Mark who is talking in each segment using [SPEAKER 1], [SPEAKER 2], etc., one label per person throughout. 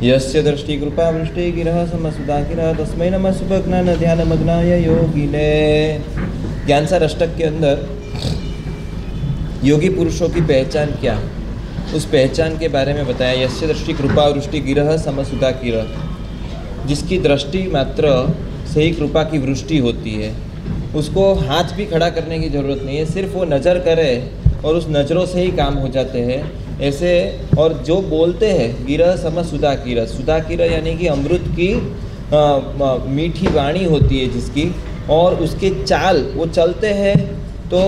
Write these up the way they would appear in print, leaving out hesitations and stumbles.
[SPEAKER 1] यस्य दृष्टि कृपा वृष्टि गिरः समसुधाकिरः तस्मै नमः सुभज्ञान ध्यानमग्नाय योगिने। ज्ञान सार अष्टक के अंदर योगी पुरुषों की पहचान क्या, उस पहचान के बारे में बताया। यस्य दृष्टि कृपा वृष्टि गिरः समसुधाकिरः, जिसकी दृष्टि मात्र से ही कृपा की वृष्टि होती है, उसको हाथ भी खड़ा करने की ज़रूरत नहीं है, सिर्फ वो नज़र करे और उस नज़रों से ही काम हो जाते हैं ऐसे। और जो बोलते हैं गिरह सम सुधाकिरह, सुधाकिरह यानी कि अमृत की मीठी वाणी होती है जिसकी, और उसके चाल वो चलते हैं तो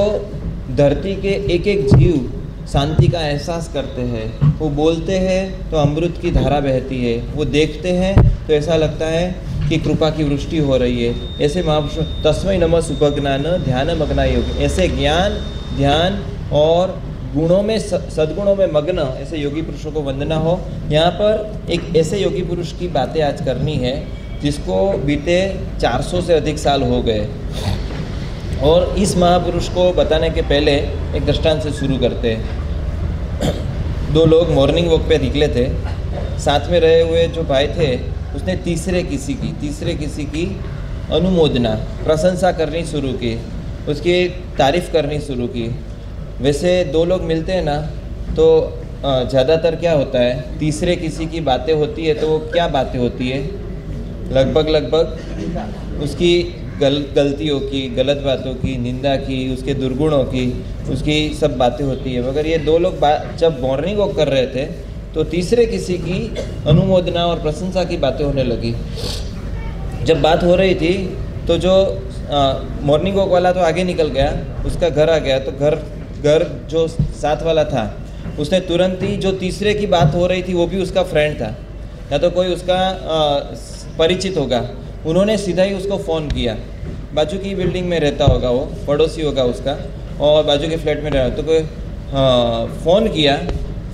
[SPEAKER 1] धरती के एक एक जीव शांति का एहसास करते हैं। वो बोलते हैं तो अमृत की धारा बहती है, वो देखते हैं तो ऐसा लगता है कि कृपा की वृष्टि हो रही है। ऐसे महापुरुष तस्मै नमः सुभज्ञान ध्यानमग्नाय योगिने, ऐसे ज्ञान ध्यान और गुणों में सद्गुणों में मग्न ऐसे योगी पुरुषों को वंदना हो। यहाँ पर एक ऐसे योगी पुरुष की बातें आज करनी है जिसको बीते 400 से अधिक साल हो गए, और इस महापुरुष को बताने के पहले एक दृष्टांत से शुरू करते हैं। दो लोग मॉर्निंग वॉक पे निकले थे, साथ में रहे हुए जो भाई थे उसने तीसरे किसी की अनुमोदना प्रशंसा करनी शुरू की, उसकी तारीफ़ करनी शुरू की। वैसे दो लोग मिलते हैं ना तो ज़्यादातर क्या होता है, तीसरे किसी की बातें होती है तो वो क्या बातें होती है, लगभग उसकी गलतियों की, गलत बातों की, निंदा की, उसके दुर्गुणों की, उसकी सब बातें होती है। मगर ये दो लोग जब मॉर्निंग वॉक कर रहे थे तो तीसरे किसी की अनुमोदना और प्रशंसा की बातें होने लगी। जब बात हो रही थी तो जो मॉर्निंग वॉक वाला तो आगे निकल गया, उसका घर आ गया, तो घर जो साथ वाला था उसने तुरंत ही, जो तीसरे की बात हो रही थी वो भी उसका फ्रेंड था या तो कोई उसका परिचित होगा, उन्होंने सीधा ही उसको फ़ोन किया। बाजू की बिल्डिंग में रहता होगा, वो पड़ोसी होगा उसका, और बाजू के फ्लैट में रहा, तो कोई फ़ोन किया।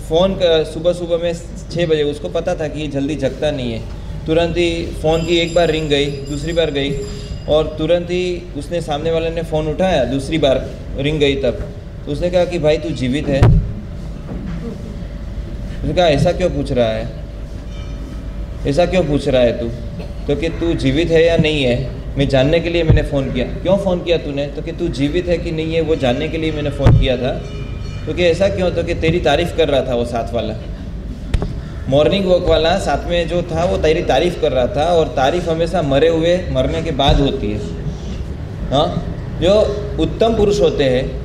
[SPEAKER 1] फ़ोन सुबह में 6 बजे, उसको पता था कि ये जल्दी जगता नहीं है। तुरंत ही फ़ोन की एक बार रिंग गई, दूसरी बार गई, और तुरंत ही उसने, सामने वाले ने फ़ोन उठाया, दूसरी बार रिंग गई तब तो उसने कहा कि भाई तू जीवित है? उसने कहा ऐसा क्यों पूछ रहा है, ऐसा क्यों पूछ रहा है तू? तो कि तू जीवित है या नहीं है, मैं जानने के लिए मैंने फ़ोन किया। क्यों फ़ोन किया तूने? तो कि तू जीवित है कि नहीं है वो जानने के लिए मैंने फ़ोन किया था। तो कि ऐसा क्यों? तो कि तेरी तारीफ़ कर रहा था वो साथ वाला, मॉर्निंग वॉक वाला साथ में जो था वो तेरी तारीफ़ कर रहा था, और तारीफ़ हमेशा मरने के बाद होती है। हाँ, जो उत्तम पुरुष होते हैं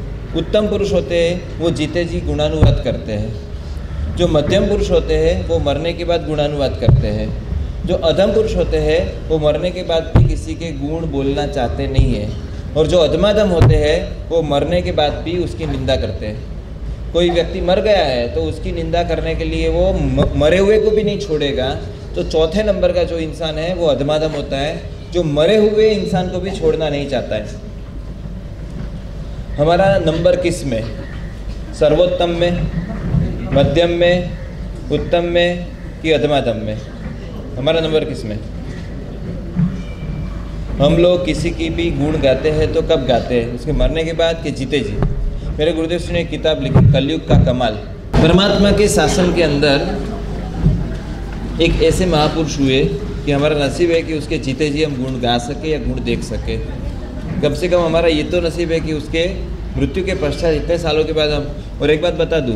[SPEAKER 1] वो जीते जी गुणानुवाद करते हैं। जो मध्यम पुरुष होते हैं वो मरने के बाद गुणानुवाद करते हैं। जो अधम पुरुष होते हैं वो मरने के बाद भी किसी के गुण बोलना चाहते नहीं हैं, और जो अधमाधम होते हैं वो मरने के बाद भी उसकी निंदा करते हैं। कोई व्यक्ति मर गया है तो उसकी निंदा करने के लिए वो मरे हुए को भी नहीं छोड़ेगा। तो चौथे नंबर का जो इंसान है वो अधमाधम होता है, जो मरे हुए इंसान को भी छोड़ना नहीं चाहता है। हमारा नंबर किस में? सर्वोत्तम में, मध्यम में, उत्तम में कि अधमाधम में? हमारा नंबर किस में? हम लोग किसी की भी गुण गाते हैं तो कब गाते हैं? उसके मरने के बाद कि जीते जी? मेरे गुरुदेव जी ने एक किताब लिखी, कलयुग का कमाल। परमात्मा के शासन के अंदर एक ऐसे महापुरुष हुए कि हमारा नसीब है कि उसके जीते जी हम गुण गा सके या गुण देख सके। कम से कम हमारा ये तो नसीब है कि उसके मृत्यु के पश्चात इतने सालों के बाद हम। और एक बात बता दूँ,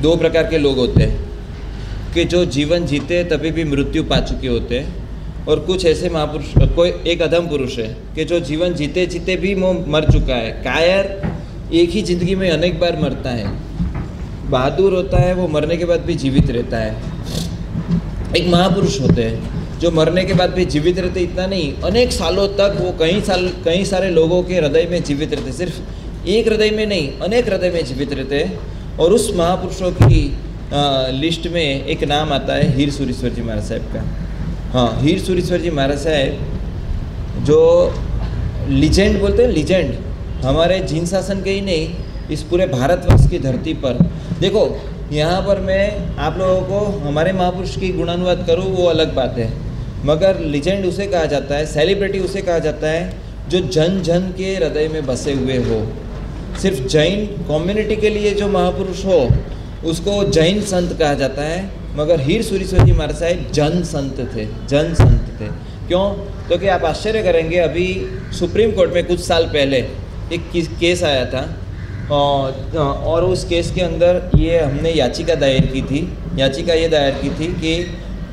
[SPEAKER 1] 2 प्रकार के लोग होते हैं कि जो जीवन जीते तभी भी मृत्यु पा चुके होते हैं, और कुछ ऐसे महापुरुष, कोई एक अधम पुरुष है कि जो जीवन जीते जीते भी वो मर चुका है। कायर एक ही ज़िंदगी में अनेक बार मरता है, बहादुर होता है वो मरने के बाद भी जीवित रहता है। एक महापुरुष होते हैं जो मरने के बाद भी जीवित रहते, इतना नहीं, अनेक सालों तक वो कई सारे लोगों के हृदय में जीवित रहते, सिर्फ एक हृदय में नहीं अनेक हृदय में जीवित रहते। और उस महापुरुषों की लिस्ट में एक नाम आता है हीर सूरीश्वर जी महाराज साहब का। हाँ, हीर सूरीश्वर जी महाराज साहब जो लीजेंड बोलते हैं, लीजेंड हमारे जीन शासन के ही नहीं, इस पूरे भारतवर्ष की धरती पर। देखो यहाँ पर मैं आप लोगों को हमारे महापुरुष की गुणानुवाद करूँ वो अलग बात है, मगर लीजेंड उसे कहा जाता है, सेलिब्रिटी उसे कहा जाता है जो जन जन के हृदय में बसे हुए हो। सिर्फ जैन कम्युनिटी के लिए जो महापुरुष हो उसको जैन संत कहा जाता है, मगर हीर सूरीश्वरजी महाराज साहब जन संत थे, जन संत थे। क्यों? तो कि आप आश्चर्य करेंगे, अभी सुप्रीम कोर्ट में कुछ साल पहले एक केस आया था और उस केस के अंदर ये हमने याचिका दायर की थी। याचिका ये दायर की थी कि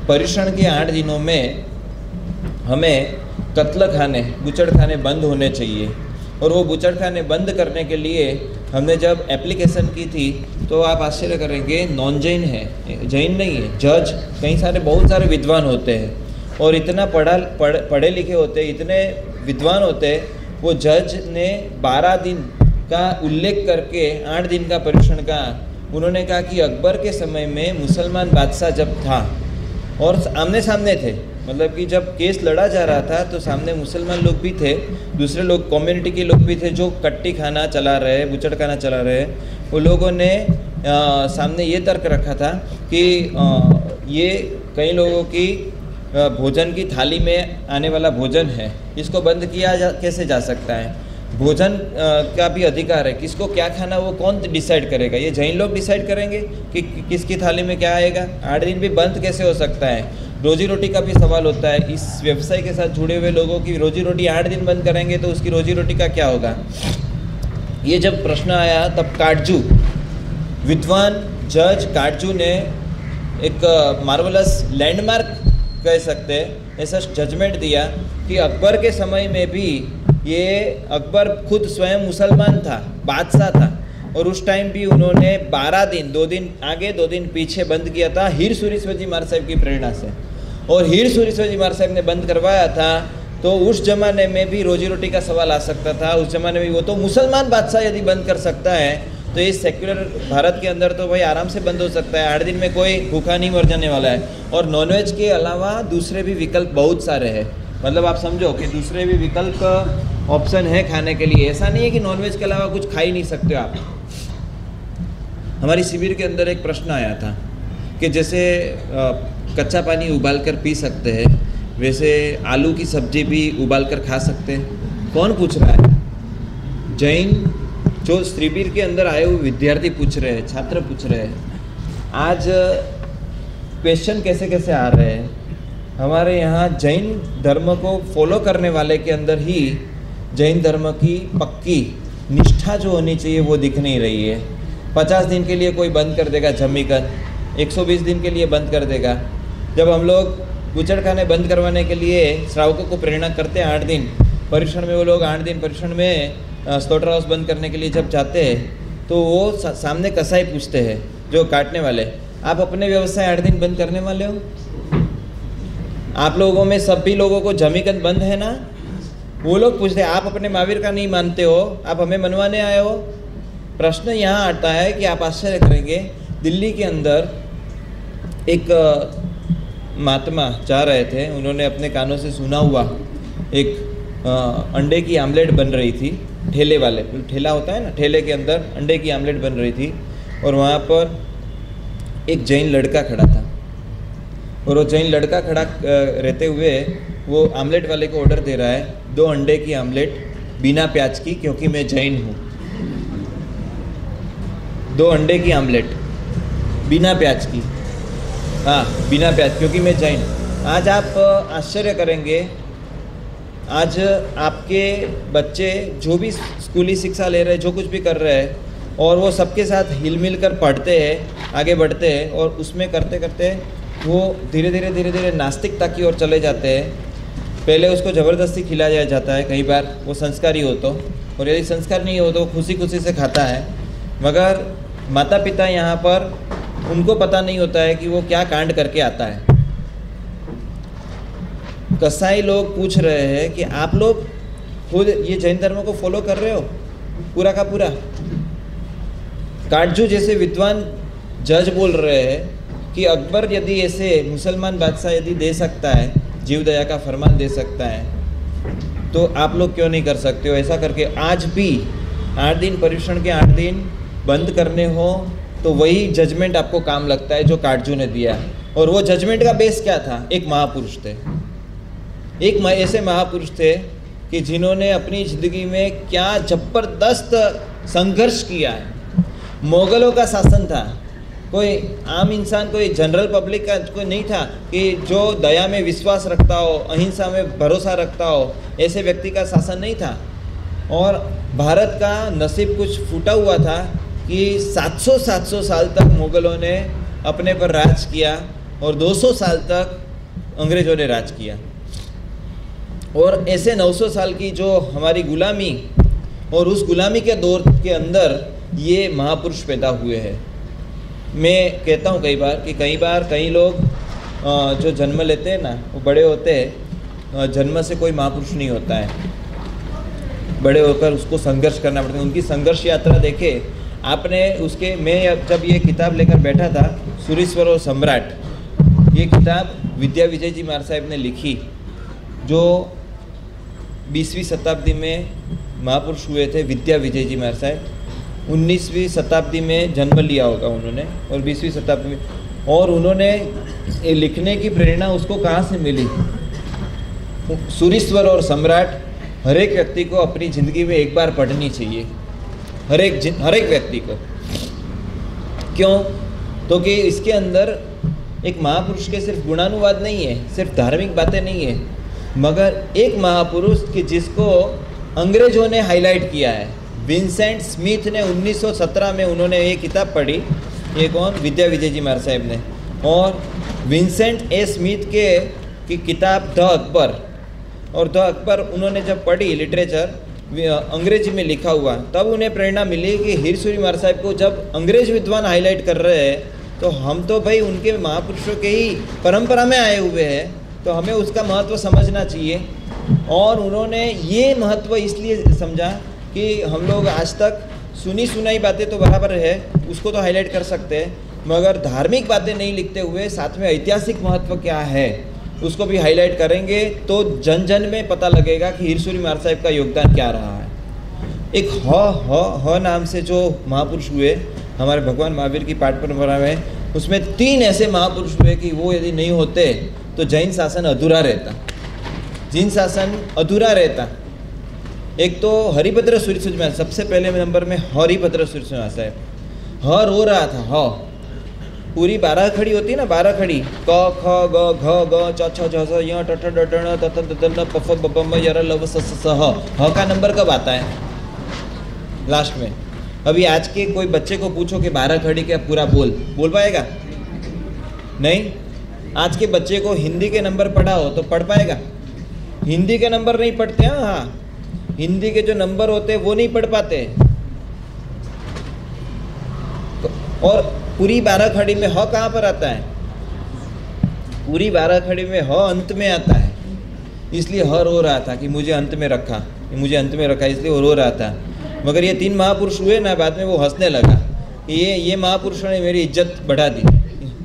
[SPEAKER 1] पर्युषण के 8 दिनों में हमें कत्ल खाने, बुचड़ खाने बंद होने चाहिए। और वो बुचड़ खाने बंद करने के लिए हमने जब एप्लीकेशन की थी तो आप आश्चर्य करेंगे, नॉन जैन है, जैन नहीं है, जज कई सारे बहुत सारे विद्वान होते हैं और इतना पढ़े लिखे होते हैं, इतने विद्वान होते हैं। वो जज ने 12 दिन का उल्लेख करके 8 दिन का पर्युषण का, उन्होंने कहा कि अकबर के समय में मुसलमान बादशाह जब था और आमने सामने थे, मतलब कि जब केस लड़ा जा रहा था तो सामने मुसलमान लोग भी थे, दूसरे लोग कम्युनिटी के लोग भी थे जो कट्टी खाना चला रहे, बुचड़ खाना चला रहे। वो लोगों ने सामने ये तर्क रखा था कि ये कई लोगों की भोजन की थाली में आने वाला भोजन है, इसको बंद किया कैसे जा सकता है? भोजन का भी अधिकार है, किसको क्या खाना वो कौन डिसाइड करेगा? ये जैन लोग डिसाइड करेंगे कि किसकी थाली में क्या आएगा? 8 दिन भी बंद कैसे हो सकता है? रोजी रोटी का भी सवाल होता है। इस व्यवसाय के साथ जुड़े हुए लोगों की रोजी रोटी 8 दिन बंद करेंगे तो उसकी रोजी रोटी का क्या होगा? ये जब प्रश्न आया तब काटजू, विद्वान जज काटजू ने एक मार्वलस लैंडमार्क कह सकते हैं ऐसा जजमेंट दिया कि अकबर के समय में भी ये अकबर खुद स्वयं मुसलमान था, बादशाह था, और उस टाइम भी उन्होंने 12 दिन, 2 दिन आगे 2 दिन पीछे बंद किया था हीर सूरीश्वरजी महाराज साहब की प्रेरणा से। और हीर सूरीश्वरजी महाराज साहब ने बंद करवाया था तो उस जमाने में भी रोजी रोटी का सवाल आ सकता था। उस जमाने में वो तो मुसलमान बादशाह यदि बंद कर सकता है तो इस सेक्युलर भारत के अंदर तो भाई आराम से बंद हो सकता है। 8 दिन में कोई भूखा नहीं मर जाने वाला है। और नॉनवेज के अलावा दूसरे भी विकल्प बहुत सारे हैं, मतलब आप समझो कि दूसरे भी विकल्प ऑप्शन है खाने के लिए। ऐसा नहीं है कि नॉनवेज के अलावा कुछ खा ही नहीं सकते आप। हमारी शिविर के अंदर एक प्रश्न आया था कि जैसे कच्चा पानी उबाल कर पी सकते हैं वैसे आलू की सब्जी भी उबाल कर खा सकते हैं। कौन पूछ रहा है? जैन जो शिविर के अंदर आए हुए विद्यार्थी पूछ रहे हैं, छात्र पूछ रहे हैं। आज क्वेश्चन कैसे कैसे आ रहे हैं। हमारे यहाँ जैन धर्म को फॉलो करने वाले के अंदर ही जैन धर्म की पक्की निष्ठा जो होनी चाहिए वो दिख नहीं रही है। 50 दिन के लिए कोई बंद कर देगा जमीकन, 120 दिन के लिए बंद कर देगा। जब हम लोग बुचड़ खाने बंद करवाने के लिए श्रावकों को प्रेरणा करते हैं 8 दिन पर्युषण में, वो लोग 8 दिन पर्युषण में स्लॉटर हाउस बंद करने के लिए जब जाते हैं तो वो सामने कसाई पूछते हैं जो काटने वाले, आप अपने व्यवसाय 8 दिन बंद करने वाले हो? आप लोगों में सभी लोगों को जमीकन बंद है ना? वो लोग पूछते हैं आप अपने महावीर का नहीं मानते हो, आप हमें मनवाने आए हो? प्रश्न यहाँ आता है कि आप आश्चर्य करेंगे, दिल्ली के अंदर एक महात्मा जा रहे थे, उन्होंने अपने कानों से सुना हुआ एक अंडे की आमलेट बन रही थी, ठेले वाले, ठेला होता है ना, ठेले के अंदर अंडे की आमलेट बन रही थी और वहाँ पर एक जैन लड़का खड़ा था। और वो जैन लड़का खड़ा रहते हुए वो आमलेट वाले को ऑर्डर दे रहा है 2 अंडे की आमलेट बिना प्याज की, क्योंकि मैं जैन हूँ। 2 अंडे की आमलेट बिना प्याज की, हाँ बिना प्याज, क्योंकि मैं जैन। आज आप आश्चर्य करेंगे, आज आपके बच्चे जो भी स्कूली शिक्षा ले रहे हैं, जो कुछ भी कर रहे हैं, और वो सबके साथ हिल मिल कर पढ़ते हैं, आगे बढ़ते हैं, और उसमें करते करते वो धीरे धीरे नास्तिकता की ओर चले जाते हैं। पहले उसको ज़बरदस्ती खिलाया जाता है, कई बार वो संस्कारी हो तो, और यदि संस्कार नहीं हो तो खुशी खुशी से खाता है। मगर माता पिता यहाँ पर उनको पता नहीं होता है कि वो क्या कांड करके आता है। कसाई लोग पूछ रहे हैं कि आप लोग खुद ये जैन धर्म को फॉलो कर रहे हो पूरा का पूरा? काटजू जैसे विद्वान जज बोल रहे हैं कि अकबर यदि ऐसे मुसलमान बादशाह यदि दे सकता है, जीव दया का फरमान दे सकता है, तो आप लोग क्यों नहीं कर सकते हो? ऐसा करके आज भी 8 दिन पर्युषण के 8 दिन बंद करने हो तो वही जजमेंट आपको काम लगता है जो काटजू ने दिया। और वो जजमेंट का बेस क्या था? एक महापुरुष थे, एक ऐसे महापुरुष थे कि जिन्होंने अपनी ज़िंदगी में क्या ज़बरदस्त संघर्ष किया है। मुग़लों का शासन था, कोई आम इंसान, कोई जनरल पब्लिक का कोई नहीं था कि जो दया में विश्वास रखता हो, अहिंसा में भरोसा रखता हो, ऐसे व्यक्ति का शासन नहीं था। और भारत का नसीब कुछ फूटा हुआ था कि 700 साल तक मुग़लों ने अपने पर राज किया और 200 साल तक अंग्रेज़ों ने राज किया। और ऐसे 900 साल की जो हमारी गुलामी, और उस गुलामी के दौर के अंदर ये महापुरुष पैदा हुए हैं। मैं कहता हूँ कई बार कई लोग जो जन्म लेते हैं ना, वो बड़े होते हैं, जन्म से कोई महापुरुष नहीं होता है, बड़े होकर उसको संघर्ष करना पड़ता है। उनकी संघर्ष यात्रा देखे आपने उसके। मैं जब ये किताब लेकर बैठा था, सूरीश्वर और सम्राट, ये किताब विद्या विजय जी महाराज साहब ने लिखी, जो 20वीं शताब्दी में महापुरुष हुए थे। विद्या विजय जी महाराज साहब 19वीं शताब्दी में जन्म लिया होगा उन्होंने, और 20वीं शताब्दी में। और उन्होंने लिखने की प्रेरणा उसको कहाँ से मिली? सूरीश्वर और सम्राट हर एक व्यक्ति को अपनी ज़िंदगी में एक बार पढ़नी चाहिए, हर एक व्यक्ति को। क्यों? तो कि इसके अंदर एक महापुरुष के सिर्फ गुणानुवाद नहीं है, सिर्फ धार्मिक बातें नहीं है, मगर एक महापुरुष कि जिसको अंग्रेजों ने हाईलाइट किया है। विंसेंट स्मिथ ने 1917 में उन्होंने ये किताब पढ़ी। ये कौन? विद्या विजय जी महाराज साहब ने। और विंसेंट ए स्मिथ की किताब द अकबर, और द अकबर उन्होंने जब पढ़ी, लिटरेचर अंग्रेजी में लिखा हुआ, तब उन्हें प्रेरणा मिली कि हीर सूरी महाराज साहब को जब अंग्रेज विद्वान हाईलाइट कर रहे हैं, तो हम तो भाई उनके महापुरुषों के ही परंपरा में आए हुए हैं, तो हमें उसका महत्व समझना चाहिए। और उन्होंने ये महत्व इसलिए समझा कि हम लोग आज तक सुनी सुनाई बातें तो बराबर है, उसको तो हाईलाइट कर सकते हैं, मगर धार्मिक बातें नहीं लिखते हुए साथ में ऐतिहासिक महत्व क्या है उसको भी हाईलाइट करेंगे, तो जन जन में पता लगेगा कि हीर सूरी महाराज साहब का योगदान क्या रहा है। एक ह नाम से जो महापुरुष हुए हमारे भगवान महावीर की पाठ परंपरा में, उसमें 3 ऐसे महापुरुष हुए कि वो यदि नहीं होते तो जैन शासन अधूरा रहता, जैन शासन अधूरा रहता। एक तो हरिभद्र सूरी महाराज, सबसे पहले नंबर में हरिभद्र सूरी महाराज साहब। ह रो रहा था, ह पूरी 12 खड़ी होती है ना, 12 खड़ी, क ख ग घ ग च छ झ स य ट ठ ड ढ ण त थ द द प फ ब ब म य र ल व स स ह। ह का नंबर कब आता है? लास्ट में। अभी आज के कोई बच्चे को पूछो कि 12 खड़ी के पूरा बोल पाएगा? नहीं। आज के बच्चे को हिंदी के नंबर पढ़ा हो तो पढ़ पाएगा? हिंदी के नंबर नहीं पढ़ते। हाँ, हिंदी के जो नंबर होते हैं वो नहीं पढ़ पाते। और पूरी 12 खड़ी में ह कहाँ पर आता है? पूरी 12 खड़ी में ह अंत में आता है, इसलिए ह रो रहा था कि मुझे अंत में रखा, इसलिए वो रो रहा था। मगर ये 3 महापुरुष हुए ना, बाद में वो हंसने लगा। ये महापुरुषों ने मेरी इज्जत बढ़ा दी।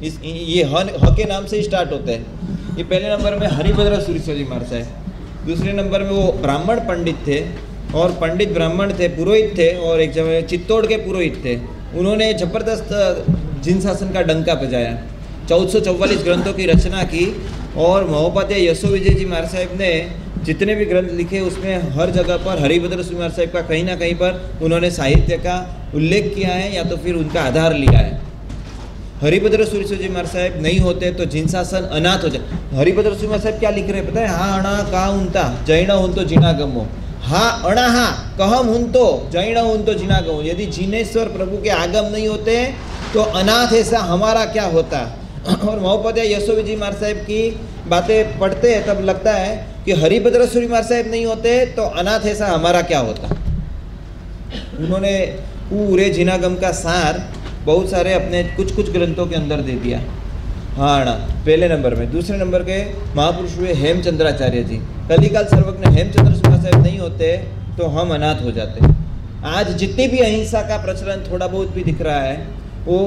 [SPEAKER 1] ये ह के नाम से ही स्टार्ट होता है। ये पहले नंबर में हरिभद्र सूरी महाराज है, दूसरे नंबर में वो ब्राह्मण पंडित थे, और पंडित ब्राह्मण थे, पुरोहित थे, और एक जगह चित्तौड़ के पुरोहित थे। उन्होंने जबरदस्त जिन शासन का डंका बजाया, 1444 ग्रंथों की रचना की। और महोपाध्याय यशो विजय जी महाराज साहब ने जितने भी ग्रंथ लिखे उसमें हर जगह पर हरिभद्र सूरी महाराज साहब का कहीं ना कहीं पर उन्होंने साहित्य का उल्लेख किया है, या तो फिर उनका आधार लिया है। हरिभद्र सूरी महाराज साहब नहीं होते तो जिन शासन अनाथ हो जाए। हरिभद्र सूरी महाराज साहब क्या लिख रहे हैं पता है? हाँ अणा का उनता जैन हुन तो जिना गमो, हाँ अणा हाँ कहम हुन तो जैन हुन तो जिना गमो। यदि जिनेश्वर प्रभु के आगम नहीं होते तो अनाथ ऐसा हमारा क्या होता। और महोपाध्याय यशो विजय महाराज साहब की बातें पढ़ते हैं तब लगता है कि हरिभद्र सूरी महाराज साहब नहीं होते तो अनाथ ऐसा हमारा क्या होता। उन्होंने पूरे जिनागम का सार बहुत सारे अपने कुछ ग्रंथों के अंदर दे दिया। हाँ ना, पहले नंबर में। दूसरे नंबर के महापुरुष हुए हेमचंद्राचार्य जी। कलिकाल सर्वज्ञ हेमचंद्र साहब नहीं होते तो हम अनाथ हो जाते। आज जितनी भी अहिंसा का प्रचलन थोड़ा बहुत भी दिख रहा है, वो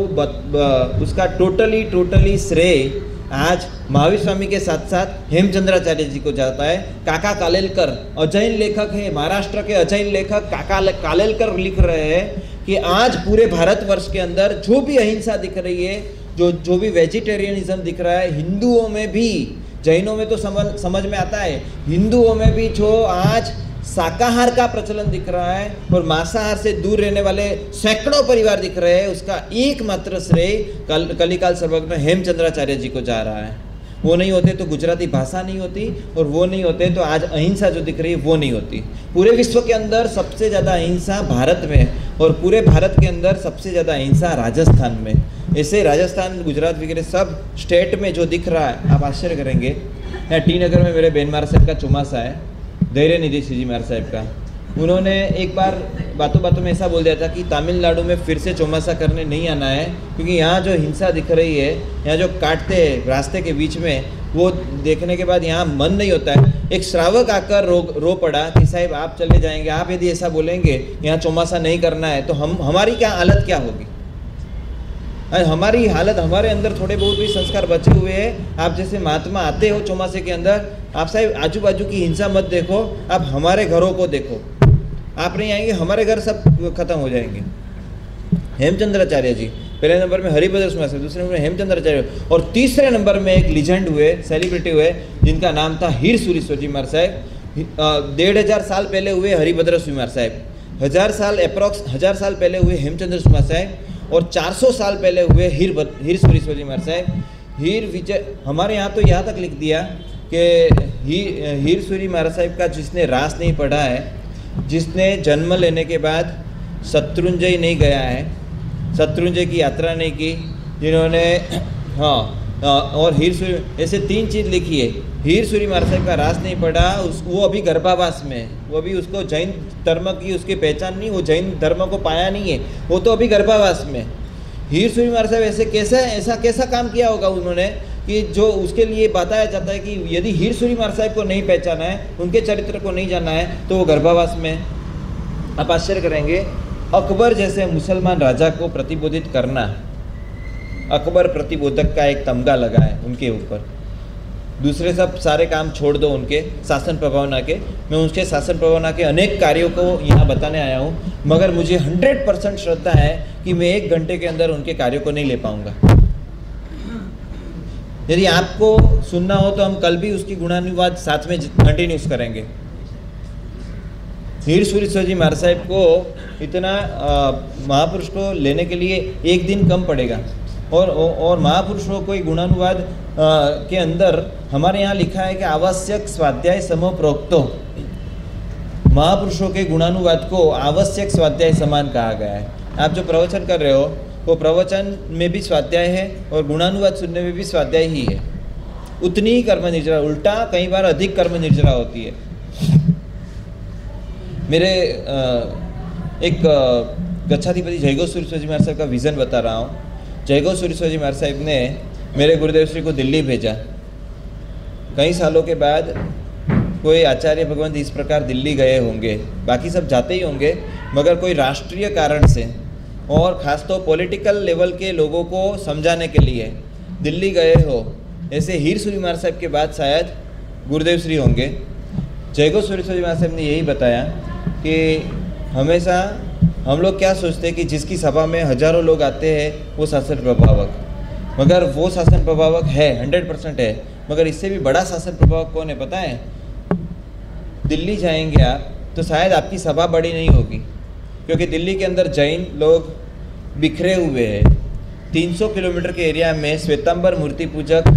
[SPEAKER 1] उसका टोटली श्रेय आज महावीर स्वामी के साथ साथ हेमचंद्राचार्य जी को जाता है। काका कालेलकर अजैन लेखक है, महाराष्ट्र के अजैन लेखक काका कालेलकर लिख रहे हैं कि आज पूरे भारतवर्ष के अंदर जो भी अहिंसा दिख रही है, जो भी वेजिटेरियनिज्म दिख रहा है, हिंदुओं में भी, जैनों में तो समझ में आता है, हिंदुओं में भी जो आज शाकाहार का प्रचलन दिख रहा है और मांसाहार से दूर रहने वाले सैकड़ों परिवार दिख रहे हैं, उसका एकमात्र श्रेय कलिकाल सर्वज्ञ हेमचंद्राचार्य जी को जा रहा है। वो नहीं होते तो गुजराती भाषा नहीं होती, और वो नहीं होते तो आज अहिंसा जो दिख रही है वो नहीं होती। पूरे विश्व के अंदर सबसे ज़्यादा अहिंसा भारत में है, और पूरे भारत के अंदर सबसे ज़्यादा अहिंसा राजस्थान में। ऐसे राजस्थान, गुजरात वगैरह सब स्टेट में जो दिख रहा है, आप आश्चर्य करेंगे। यहाँ टी नगर में मेरे बेन मार साहब का चौमासा है, धैर्य निधि सीजी मार साहब का। उन्होंने एक बार बातों बातों में ऐसा बोल दिया था कि तमिलनाडु में फिर से चौमासा करने नहीं आना है, क्योंकि यहाँ जो हिंसा दिख रही है, यहाँ जो काटते हैं रास्ते के बीच में, वो देखने के बाद यहाँ मन नहीं होता है। एक श्रावक आकर रो पड़ा कि साहब आप चले जाएंगे, आप यदि ऐसा बोलेंगे यहाँ चौमासा नहीं करना है तो हमारी क्या हालत क्या होगी। हमारी हालत, हमारे अंदर थोड़े बहुत भी संस्कार बचे हुए हैं। आप जैसे महात्मा आते हो चौमासे के अंदर, आप साहब आजू बाजू की हिंसा मत देखो, आप हमारे घरों को देखो। आप नहीं आएंगे, हमारे घर सब खत्म हो जाएंगे। हेमचंद्राचार्य जी पहले नंबर में, हरिभद्र सिंह साहब दूसरे नंबर में हेमचंद्राचार्य, और तीसरे नंबर में एक लीजेंड हुए, सेलिब्रिटी हुए, जिनका नाम था हीर सूरीश्वर जी महाराज साहब। 1500 साल पहले हुए हरिभद्र सिंह महाराज साहब, 1000 साल अप्रॉक्स 1000 साल पहले हुए हेमचंद्र सिंह साहब, और 400 साल पहले हुए हीर सूरीश्वर जी महाराज साहब। हीर विजय, हमारे यहाँ तो यहाँ तक लिख दिया कि हीर सूरी महाराज साहब का जिसने रास नहीं पढ़ा है, जिसने जन्म लेने के बाद शत्रुंजय नहीं गया है, शत्रुंजय की यात्रा नहीं की, जिन्होंने और हीर सूरी, ऐसे 3 चीज़ लिखी है। हीर सूरी महाराज साहब का रास नहीं पढ़ा, वो अभी गर्भावास में है, वो अभी उसको जैन धर्म की उसकी पहचान नहीं, वो जैन धर्म को पाया नहीं है, वो तो अभी गर्भावास में। हीर सूरी महाराज साहब ऐसा कैसा काम किया होगा उन्होंने कि जो उसके लिए बताया जाता है कि यदि हीर सूरी महाराज साहब को नहीं पहचाना है, उनके चरित्र को नहीं जाना है, तो वो गर्भावास में। आप आश्चर्य करेंगे, अकबर जैसे मुसलमान राजा को प्रतिबोधित करना, अकबर प्रतिबोधक का एक तमगा लगा है उनके ऊपर। दूसरे सब सारे काम छोड़ दो उनके शासन प्रभावना के, मैं उनके शासन प्रभावना के अनेक कार्यों को यहाँ बताने आया हूँ, मगर मुझे 100% श्रद्धा है कि मैं 1 घंटे के अंदर उनके कार्यों को नहीं ले पाऊँगा। यदि आपको सुनना हो तो हम कल भी उसकी गुणानुवाद साथ में कंटिन्यूस करेंगे। हीर सूरीश्वर जी महाराज साहब को इतना महापुरुष को लेने के लिए 1 दिन कम पड़ेगा, और महापुरुषों को गुणानुवाद के अंदर हमारे यहाँ लिखा है कि आवश्यक स्वाध्याय समो प्रोक्तो, महापुरुषों के गुणानुवाद को आवश्यक स्वाध्याय समान कहा गया है। आप जो प्रवचन कर रहे हो वो प्रवचन में भी स्वाध्याय है और गुणानुवाद सुनने में भी स्वाध्याय ही है। उतनी ही कर्म निर्जरा, उल्टा कई बार अधिक कर्म निर्जरा होती है। मेरे एक गच्छाधिपति जयगो सूरीश्वर जी महाराज साहब का विज़न बता रहा हूँ। जयगो सूरीश्वर जी महाराज साहब ने मेरे गुरुदेव श्री को दिल्ली भेजा। कई सालों के बाद कोई आचार्य भगवंत इस प्रकार दिल्ली गए होंगे, बाकी सब जाते ही होंगे, मगर कोई राष्ट्रीय कारण से और ख़ास तो पॉलिटिकल लेवल के लोगों को समझाने के लिए दिल्ली गए हो। ऐसे हीर सूरी महाराज साहब के बाद शायद गुरुदेव श्री होंगे। जयगो सूरीश्वर जी महाराज साहब ने यही बताया कि हमेशा हम लोग क्या सोचते हैं कि जिसकी सभा में हजारों लोग आते हैं वो शासन प्रभावक, मगर वो शासन प्रभावक है, 100% है, मगर इससे भी बड़ा शासन प्रभावक कौन है पता है? दिल्ली जाएंगे आप तो शायद आपकी सभा बड़ी नहीं होगी, क्योंकि दिल्ली के अंदर जैन लोग बिखरे हुए हैं। 300 किलोमीटर के एरिया में श्वेतांबर मूर्ति पूजक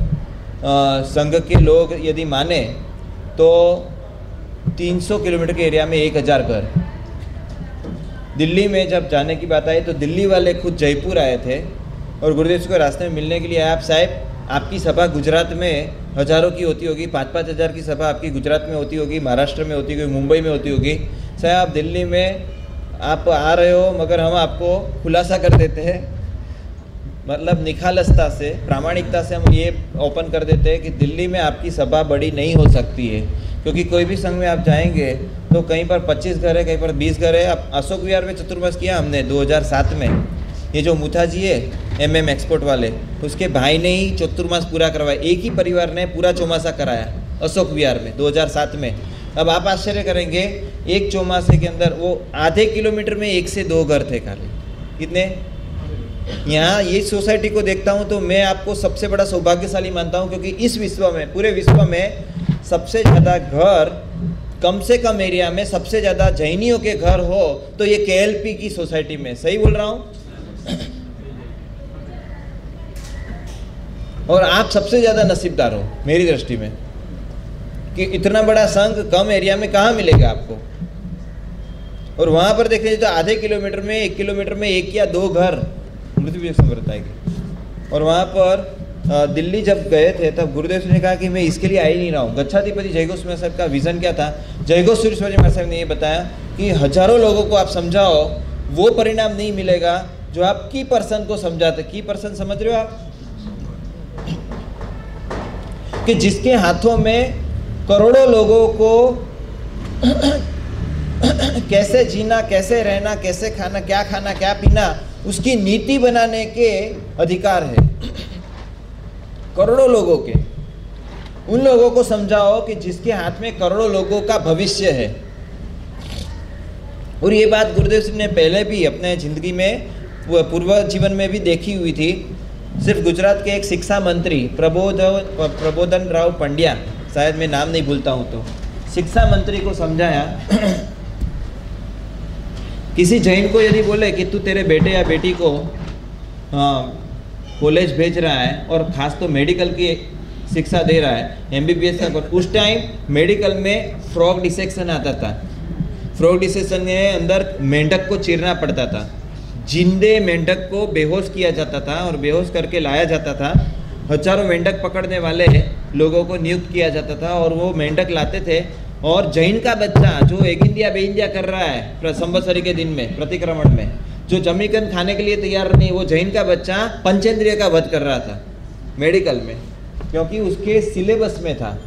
[SPEAKER 1] संघ के लोग यदि माने तो 300 किलोमीटर के एरिया में 1000 घर। दिल्ली में जब जाने की बात आई तो दिल्ली वाले खुद जयपुर आए थे और गुरुदेव जी को रास्ते में मिलने के लिए आप साहब आपकी सभा गुजरात में हज़ारों की होती होगी, 5-5 हज़ार की सभा आपकी गुजरात में होती होगी, महाराष्ट्र में होती होगी, मुंबई में होती होगी, साहब आप दिल्ली में आप आ रहे हो, मगर हम आपको खुलासा कर देते हैं, मतलब निखालसता से, प्रामाणिकता से हम ये ओपन कर देते हैं कि दिल्ली में आपकी सभा बड़ी नहीं हो सकती है, क्योंकि कोई भी संघ में आप जाएंगे तो कहीं पर 25 घर है, कहीं पर 20 घर है। अब अशोक विहार में चतुर्मास किया हमने 2007 में, ये जो मुथा जी है MM एक्सपोर्ट वाले, उसके भाई ने ही चतुर्मास पूरा करवाया, एक ही परिवार ने पूरा चौमासा कराया अशोक विहार में 2007 में। अब आप आश्चर्य करेंगे, एक चौमासे के अंदर वो आधे किलोमीटर में 1 से 2 घर थे खाली। कितने? यहाँ ये सोसाइटी को देखता हूँ तो मैं आपको सबसे बड़ा सौभाग्यशाली मानता हूँ, क्योंकि इस विश्व में, पूरे विश्व में सबसे ज़्यादा घर कम से कम एरिया में सबसे ज़्यादा जैनियों के घर हो तो ये केएलपी की सोसाइटी में, सही बोल रहा हूँ? और आप सबसे ज़्यादा नसीबदार हो मेरी दृष्टि में कि इतना बड़ा संघ कम एरिया में कहाँ मिलेगा आपको। और वहाँ पर देखें तो आधे किलोमीटर में 1 किलोमीटर में 1 या 2 घर मृत्यु बताएगी। और वहाँ पर दिल्ली जब गए थे तब गुरुदेव ने कहा कि मैं इसके लिए आ ही नहीं रहा हूँ। गच्छाधिपति जयघोष सूर्य साहब का विज़न क्या था? जयघोष सूर्य महाराज साहब ने ये बताया कि हजारों लोगों को आप समझाओ, वो परिणाम नहीं मिलेगा जो आप की पर्सन को समझाते। की पर्सन समझ रहे हो आप? कि जिसके हाथों में करोड़ों लोगों को कैसे जीना, कैसे रहना, कैसे खाना, क्या पीना, उसकी नीति बनाने के अधिकार है करोड़ों लोगों के। उन लोगों को समझाओ कि जिसके हाथ में करोड़ों लोगों का भविष्य है। और ये बात गुरुदेव सिंह ने पहले भी अपने जिंदगी में पूर्व जीवन में भी देखी हुई थी। सिर्फ गुजरात के एक शिक्षा मंत्री प्रबोधन राव पंड्या, शायद मैं नाम नहीं भूलता हूँ, तो शिक्षा मंत्री को समझाया किसी जैन को यदि बोले कि तू तेरे बेटे या बेटी को कॉलेज भेज रहा है और खास तो मेडिकल की शिक्षा दे रहा है, MBBS का, उस टाइम मेडिकल में फ्रॉग डिसेक्शन आता था। फ्रॉग डिसेक्शन के अंदर मेंढक को चीरना पड़ता था, जिंदे मेंढक को बेहोश किया जाता था और बेहोश करके लाया जाता था। हजारों मेंढक पकड़ने वाले लोगों को नियुक्त किया जाता था और वो मेंढक लाते थे। और जैन का बच्चा जो एक इंडिया बे इंडिया कर रहा है संवत्सरी के दिन में प्रतिक्रमण में, जो जमीकन खाने के लिए तैयार नहीं, वो जैन का बच्चा पंचेंद्रिय का वध कर रहा था मेडिकल में, क्योंकि उसके सिलेबस में था।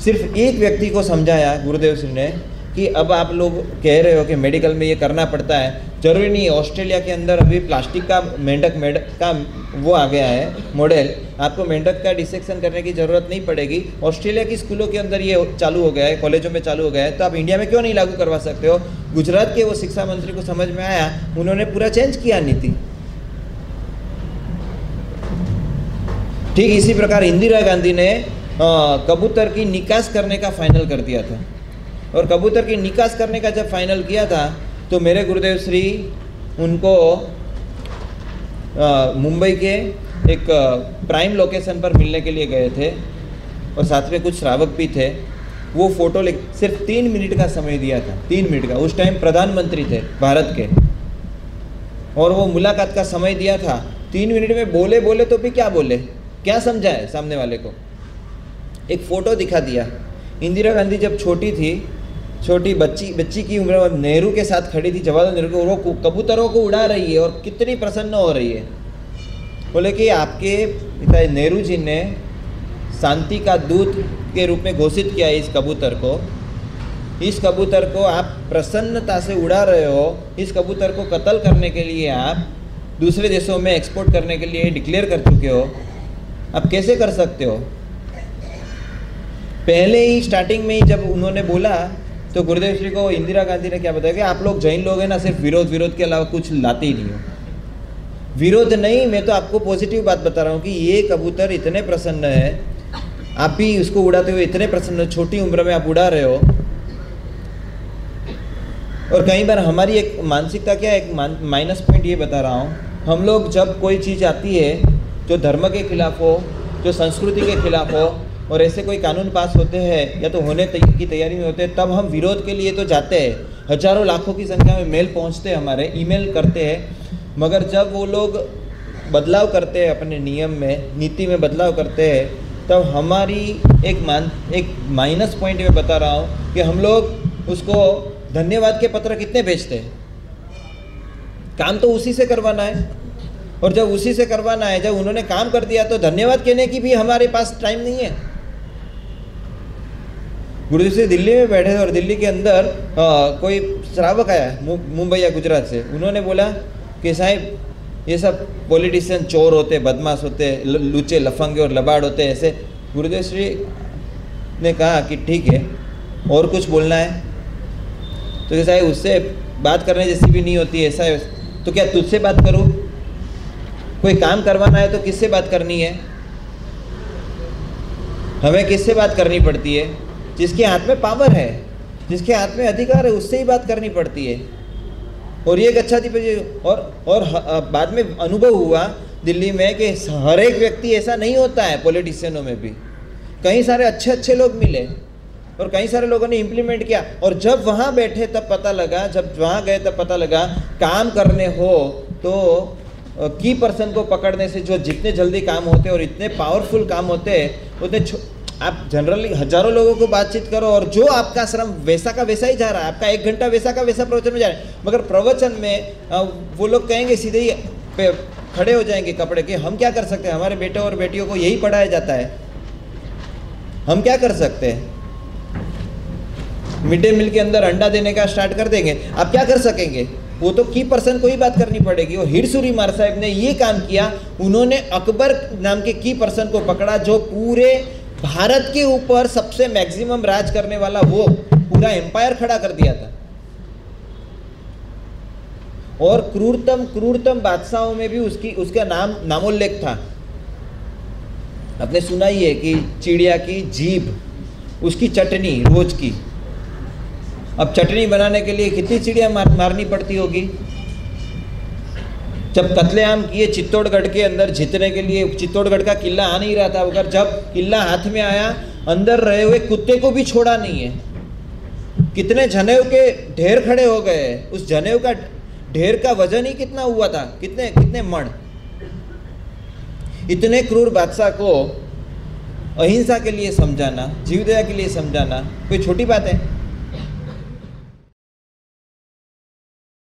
[SPEAKER 1] सिर्फ एक व्यक्ति को समझाया गुरुदेव सिंह ने कि अब आप लोग कह रहे हो कि मेडिकल में ये करना पड़ता है, जरूरी नहीं है। ऑस्ट्रेलिया के अंदर अभी प्लास्टिक का मेंढक का वो आ गया है मॉडल, आपको मेंढक का डिसेक्शन करने की ज़रूरत नहीं पड़ेगी। ऑस्ट्रेलिया की स्कूलों के अंदर ये चालू हो गया है, कॉलेजों में चालू हो गया है, तो आप इंडिया में क्यों नहीं लागू करवा सकते हो? गुजरात के वो शिक्षा मंत्री को समझ में आया, उन्होंने पूरा चेंज किया नीति। ठीक इसी प्रकार इंदिरा गांधी ने कबूतर की निकास करने का फाइनल कर दिया था। और कबूतर की निकास करने का जब फाइनल किया था तो मेरे गुरुदेव श्री उनको मुंबई के एक प्राइम लोकेशन पर मिलने के लिए गए थे और साथ में कुछ श्रावक भी थे। वो फोटो सिर्फ 3 मिनट का समय दिया था, 3 मिनट का। उस टाइम प्रधानमंत्री थे भारत के और वो मुलाकात का समय दिया था। 3 मिनट में बोले तो भी क्या बोले, क्या समझाए सामने वाले को? एक फ़ोटो दिखा दिया। इंदिरा गांधी जब छोटी थी, छोटी बच्ची की उम्र में नेहरू के साथ खड़ी थी, जवाहरलाल नेहरू को, वो कबूतरों को उड़ा रही है और कितनी प्रसन्न हो रही है। बोले कि आपके पिता नेहरू जी ने शांति का दूत के रूप में घोषित किया इस कबूतर को। इस कबूतर को आप प्रसन्नता से उड़ा रहे हो, इस कबूतर को कत्ल करने के लिए आप दूसरे देशों में एक्सपोर्ट करने के लिए डिक्लेयर कर चुके हो, आप कैसे कर सकते हो? पहले ही स्टार्टिंग में ही जब उन्होंने बोला तो गुरुदेव श्री को इंदिरा गांधी ने क्या बताया कि आप लोग जैन लोग हैं ना, सिर्फ विरोध के अलावा कुछ लाते ही नहीं हो। विरोध नहीं, मैं तो आपको पॉजिटिव बात बता रहा हूँ कि ये कबूतर इतने प्रसन्न है, आप भी उसको उड़ाते हुए इतने प्रसन्न, छोटी उम्र में आप उड़ा रहे हो। और कई बार हमारी एक मानसिकता क्या है, एक माइनस पॉइंट ये बता रहा हूँ, हम लोग जब कोई चीज़ आती है जो धर्म के खिलाफ हो, जो संस्कृति के खिलाफ हो, और ऐसे कोई कानून पास होते हैं या तो होने की तैयारी में होते हैं, तब हम विरोध के लिए तो जाते हैं। हजारों लाखों की संख्या में मेल पहुंचते हैं, हमारे ईमेल करते हैं। मगर जब वो लोग बदलाव करते हैं अपने नियम में, नीति में बदलाव करते हैं, तब हमारी एक माइनस पॉइंट में बता रहा हूँ कि हम लोग उसको धन्यवाद के पत्र कितने भेजते हैं। काम तो उसी से करवाना है, और जब उसी से करवाना है, जब उन्होंने काम कर दिया तो धन्यवाद कहने की भी हमारे पास टाइम नहीं है। गुरुदेव से दिल्ली में बैठे थे और दिल्ली के अंदर कोई श्रावक आया मुंबई या गुजरात से। उन्होंने बोला कि साहब ये सब पॉलिटिशियन चोर होते, बदमाश होते, लुच्चे लफंगे और लबाड़ होते, ऐसे। गुरुदेव श्री ने कहा कि ठीक है, और कुछ बोलना है? तो साहब उससे बात करने जैसी भी नहीं होती, ऐसा है तो क्या तुझसे बात करूँ? कोई काम करवाना है तो किससे बात करनी है? हमें किससे बात करनी पड़ती है? जिसके हाथ में पावर है, जिसके हाथ में अधिकार है, उससे ही बात करनी पड़ती है। और ये गच्छाधिपति और बाद में अनुभव हुआ दिल्ली में कि हर एक व्यक्ति ऐसा नहीं होता है। पॉलिटिशियनों में भी कई सारे अच्छे अच्छे लोग मिले और कई सारे लोगों ने इम्प्लीमेंट किया। और जब वहाँ बैठे तब पता लगा, जब वहाँ गए तब पता लगा, काम करने हो तो की पर्सन को पकड़ने से जो जितने जल्दी काम होते और इतने पावरफुल काम होते उतने आप जनरली हजारों लोगों को बातचीत करो और जो आपका श्रम वैसा का वैसा ही जा रहा है, आपका 1 घंटा वैसा का वैसा प्रवचन में जा रहा है। मगर प्रवचन में वो लोग कहेंगे, सीधे ही खड़े हो जाएंगे कपड़े के, हम क्या कर सकते हैं? हमारे बेटे और बेटियों को यही पढ़ाया जाता है, हम क्या कर सकते हैं? मिड डे मील के अंदर अंडा देने का स्टार्ट कर देंगे, आप क्या कर सकेंगे? वो तो की पर्सन को ही बात करनी पड़ेगी। और हिरसूरी मार साहब ने ये काम किया, उन्होंने अकबर नाम के की पर्सन को पकड़ा जो पूरे भारत के ऊपर सबसे मैक्सिमम राज करने वाला, वो पूरा एम्पायर खड़ा कर दिया था। और क्रूरतम बादशाहों में भी उसका नामोल्लेख था। आपने सुना ही है कि चिड़िया की जीभ, उसकी चटनी रोज की। अब चटनी बनाने के लिए कितनी चिड़िया मारनी पड़ती होगी। जब कत्लेआम किए चित्तौड़गढ़ के अंदर जीतने के लिए, चित्तौड़गढ़ का किला आ नहीं रहा था, मगर जब किला हाथ में आया, अंदर रहे हुए कुत्ते को भी छोड़ा नहीं है। कितने जनेऊ के ढेर खड़े हो गए। उस जनेऊ का ढेर का वजन ही कितना हुआ था, कितने मण। इतने क्रूर बादशाह को अहिंसा के लिए समझाना, जीवदया के लिए समझाना कोई छोटी बात है?